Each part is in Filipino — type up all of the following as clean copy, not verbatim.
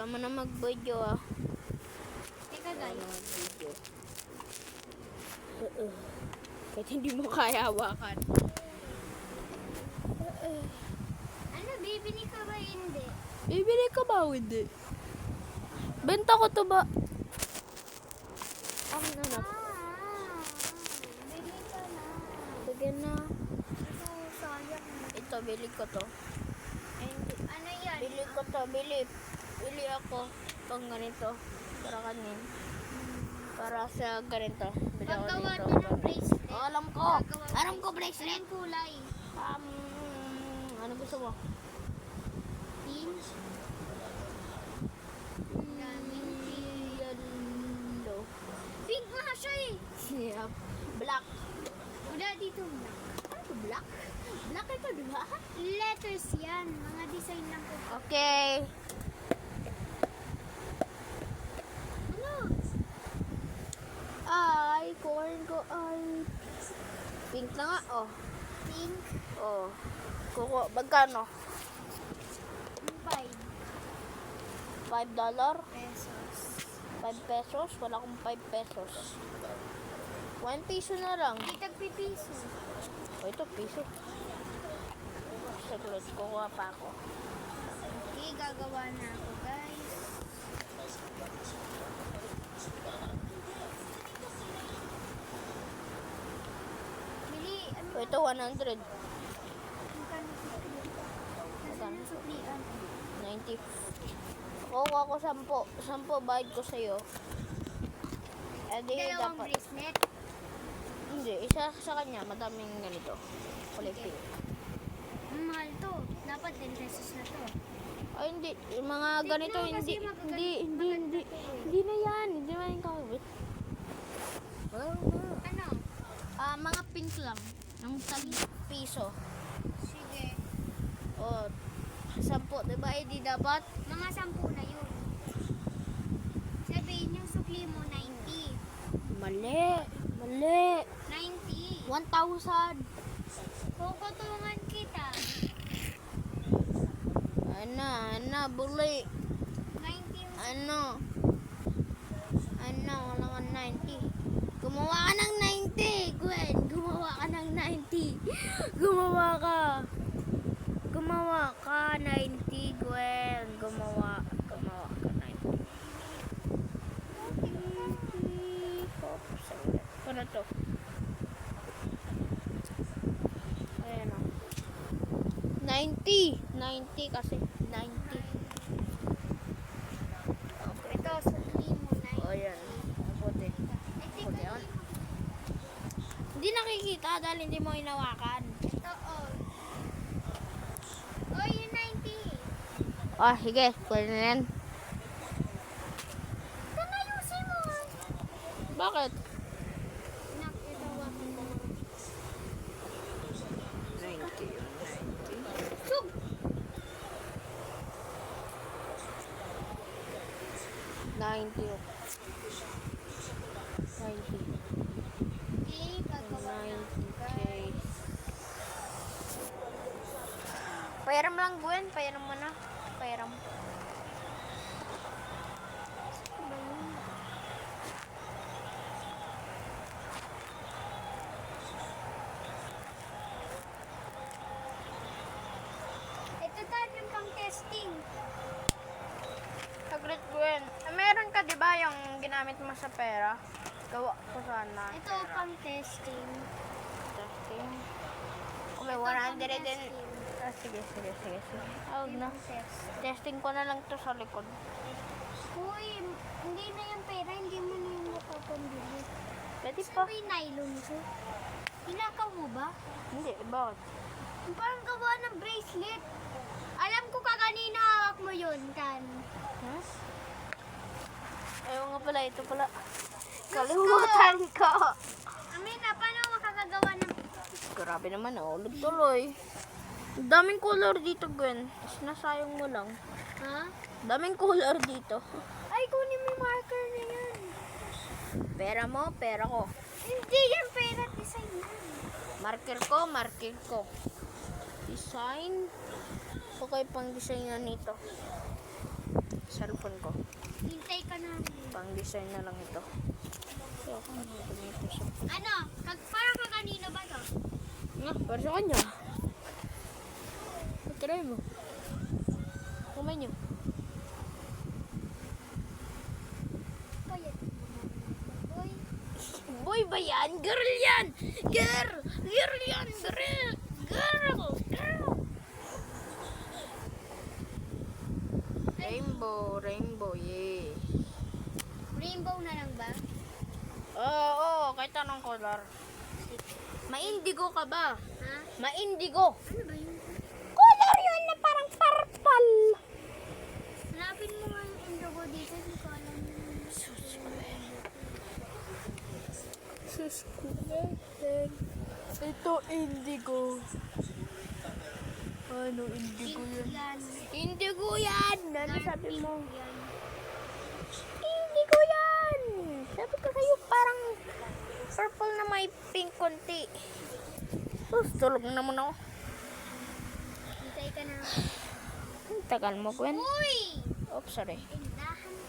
Tama na mag-video ah. Teka guys. Video. Kahit hindi mo kaya hawakan. Ano, bibili ka ba hindi? Bibili ka ba o hindi? Benta ko to ba? Akin na na. Bili ka na. Sige na. Ito, sayang. Ito, bili ko to. Ano yan? Bili ko to, bili. Bili ako. Itong ganito. Para kanin. Para sa ganito. Bili ako Paggawa dito. na ng bracelet. Oh, alam ko. Gagawa Alam ko, bracelet. bracelet. Anong kulay? Ano gusto mo? Pink? Daming Yellow. pink nga siya eh. Yep. Black. Wala dito black. Ano black? Black ito, di ba? Letters yan. Mga design lang po. Okay. Ano? Ay, kukunin ko ay pink na nga, oh. Pink? Oh. Magkano? 5 $5? pesos. 5 pesos? Wala akong 5 pesos. 1 piso na lang. Ay, tagpipiso. Oh, ito, piso. Saglit, kukuha pa ako. Okay, gagawa na ako guys. Bili, ano? Oh, ito, 100. Magkano sukli? Nasaan ang suklian? 90. Kukuha ko 10. 10 bayad ko sa'yo. Eh, di Dalawang dapat. bracelet. Hindi, isa sa kanya. Madaming ganito. Kulay Okay. pink. Mahal to. Dapat 10 pesos na to. Ay, hindi. Yung mga Hindi ganito, na, kasi hindi. magaganda- Hindi. maganda to eh. Hindi na yan. Hindi na yung kakabit. Ano? Mga pink lang. Ng tag-piso. Sige. O, 10. Diba? Hindi dapat? Mga 10 na yun. Sabihin yung sukli mo 90. Mali. Mali. 90. 1,000. Kukutungan kita. Ana, buli. 90. Ano, wala ka 90. Gumawa ka ng 90, Gwen. Gumawa ka ng 90. Gumawa ka 90, Gwen. Gumawa ka 90. Oops. Ano to? Ayan o. 90 kasi. 90. Ito, sukli mo 90. O, yan. Puti. Ay, Puti, ah. Hindi nakikita dahil hindi mo inawakan. Ito, oh. Oh, yung 90. Oh, sige. Pwede na yan. Ito na yung mo. Bakit? Ito, wakan mo. 90. Sug! 90. 90. Okay, gagawa na ako, 90K. guys. Payaram lang, Gwen. Payaram mo na. Payaram. Ano ba yun? Ito tayo yung pang testing. Saglit, Gwen. Meron ka, di ba, yung ginamit mo sa pera? Gawa ko sana. Ito pang testing. Testing. Okay, Ito 100 pang din. testing. Sige. Huwag na. Test. Testing ko na lang to sa likod. Uy, hindi na yung pera, hindi mo na yung mapapambili. Pwede Saan pa. ba yung nylon ko? Hinakaw mo ba? Hindi, bakit? Yung parang gawa ng bracelet. Alam ko kaganina hawak mo yun, Kan. Huh? Ayaw nga pala, ito pala. Kalimutan ko. Amina, paano makakagawa ng... Grabe naman, ulog tuloy. Daming color dito, Gwen. Tapos nasayang mo lang. Ha? Daming color dito. Ay, kunin mo yung marker na yan. Pera mo, pera ko. Hindi yan pera, design yan. Marker ko. Design. Okay, pang design na nito. Cellphone ko. Hintay ka na. Pang design na lang ito. So, ako ganito siya. Ano? Parang kaganino ba to? Nga, para sa kanya. Try mo. Kumay nyo. Boy. Boy. Boy ba yan? Girl yan! Girl! Girl yan! Girl! Girl! Girl! Rainbow, rainbow, yeah. Rainbow na lang ba? Oo, kahit anong color. Ma-indigo ka ba? Ha? Ma-indigo. Ano ba yun? Color yun na parang purple. Hanapin mo nga yung indigo dito. Hindi ko alam. Sus ko. Ito indigo. Ano indigo Pink yun? yan. Indigo yan! Ano sabi mo? Yan. Indigo yan! Sabi ko sa'yo parang purple na may pink konti. Tulog naman ako. Hintay ka na. Ang tagal mo, Gwen. Uy! Oops, sorry. Tindahan ko.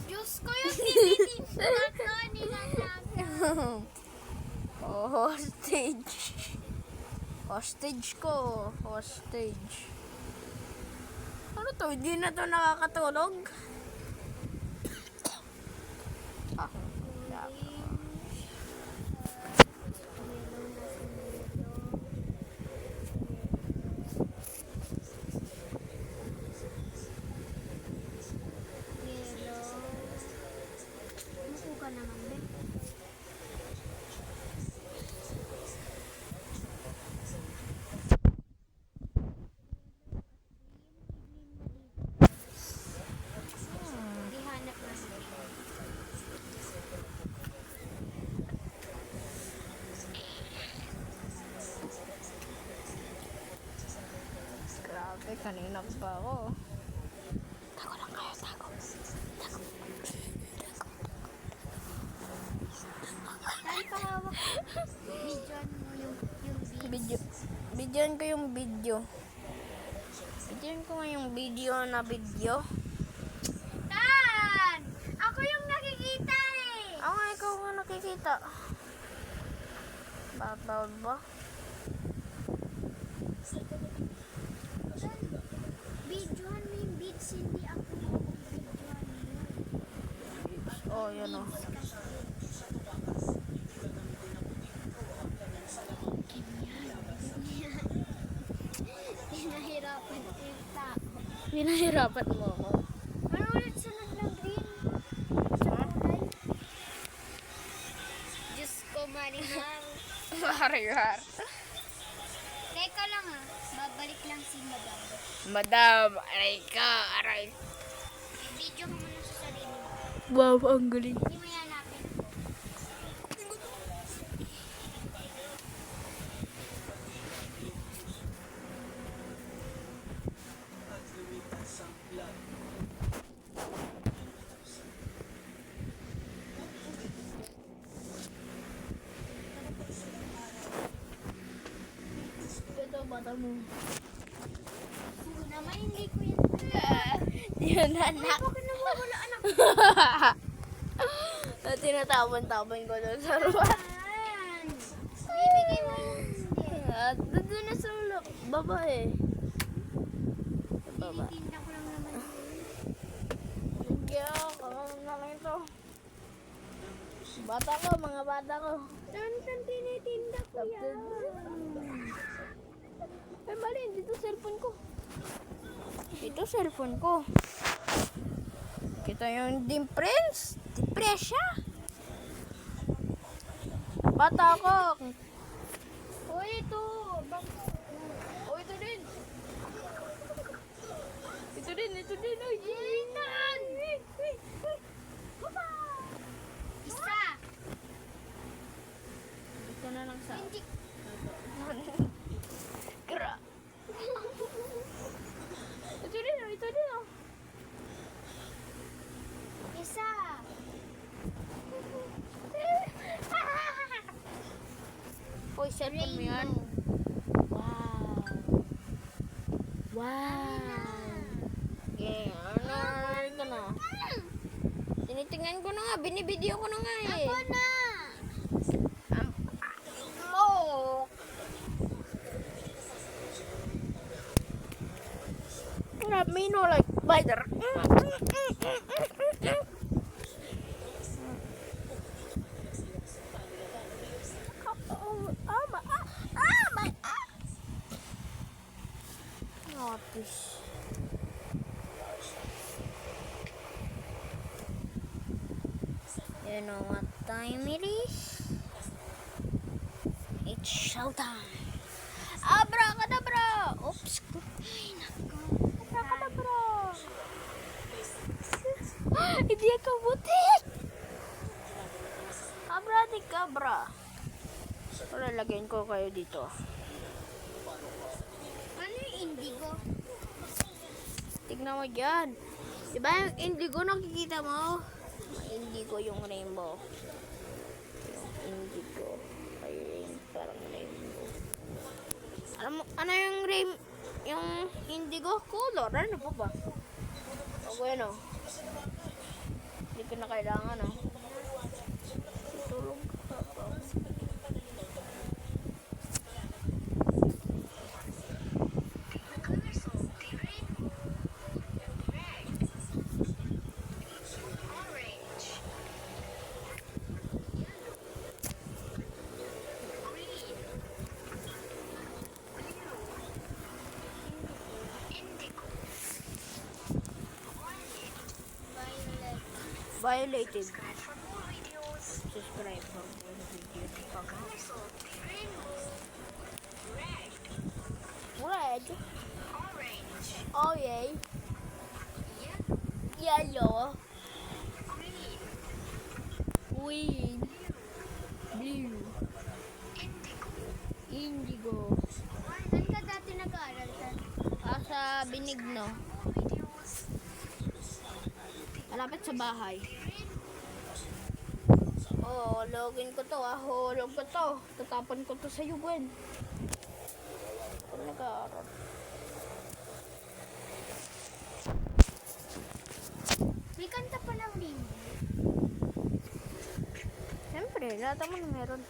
Diyos ko yung tinitinda ko nilalagyan. Oh, hostage. Hostage ko. Hostage. Ano to? Hindi na to nakakatulog? Ah, Muko ka naman, be. Di hanap na. grabe, kanina pa ako. Tago lang kayo, tago. Tago. Saan ka hawak? Bidyon mo yung Video. Videoan ko yung video. Videoan ko nga yung video na video. Tan! Ako yung nakikita eh! Ako nga, ikaw nga nakikita. Bawal ba? Bidyohan mo yung beats, hindi ako yung bidyohan mo. Oh, yan o. Pinahirapan ko yung tao. Pinahirapan mo ako. Ano ulit sunod ng green? Sa kulay? Diyos ko, Marimar. Marimar. Teka lang ah, babalik lang si Madam. Madam, aray ka, aray. Video mo muna sa sarili mo. Wow, ang galing. Hindi mo yanapin. Ito, bata mo. Oo naman, hindi ko yan. Yun, Ay, anak. bakit nawawala anak? Tinataban-taban ko doon sa ruwan. Ayan. Bibigay mo yun. Hindi. At doon na sa babae. Sa baba. Tinitinda ko lang naman yun. Sige ako, na lang ito. Bata ko, mga bata ko. Saan tinitinda ko yan? Ay, mali, dito cellphone ko. Ito cellphone ko. Kita yung difference. Depresya. Bata ko. Uy, ito. Oh, ito din. Ito din, ito din. Oh, Inan! Isa. ito na lang sa... Hindi. Gra. Ito din, oh, ito din, oh. Isa. cellphone mo yan? Wow. Wow. Okay, ano na? Tinitingnan ko na nga, binibideo ko na nga eh. Ako na. Oh. Let me know like spider. Notice. You know what time it is? It's showtime. Abracadabra! Oops. Ay, nako. Abracadabra. Hindi ako butik. Abracadabra. Lalagyan ko kayo dito. Ano yung indigo? Tignan mo dyan. Diba yung indigo nakikita mo? Indigo yung rainbow. Yung indigo. Ayun, parang rainbow. Alam mo, ano yung yung indigo color? Ano pa ba? O, bueno. Hindi ko na kailangan, oh. Tutulog ka pa. Violet. Violated. Subscribe for more videos. Red. Oh yay. Yellow. Green. Blue. Indigo. Saan ka dati nag-aaral ka? Sa Benigno. Malapit sa bahay. Oh, login ko to ah. Hulog ko to. Tatapon ko to sa yuwen. Pag nag-aaral. May kanta pa ng rainbow. Siyempre, lahat naman meron.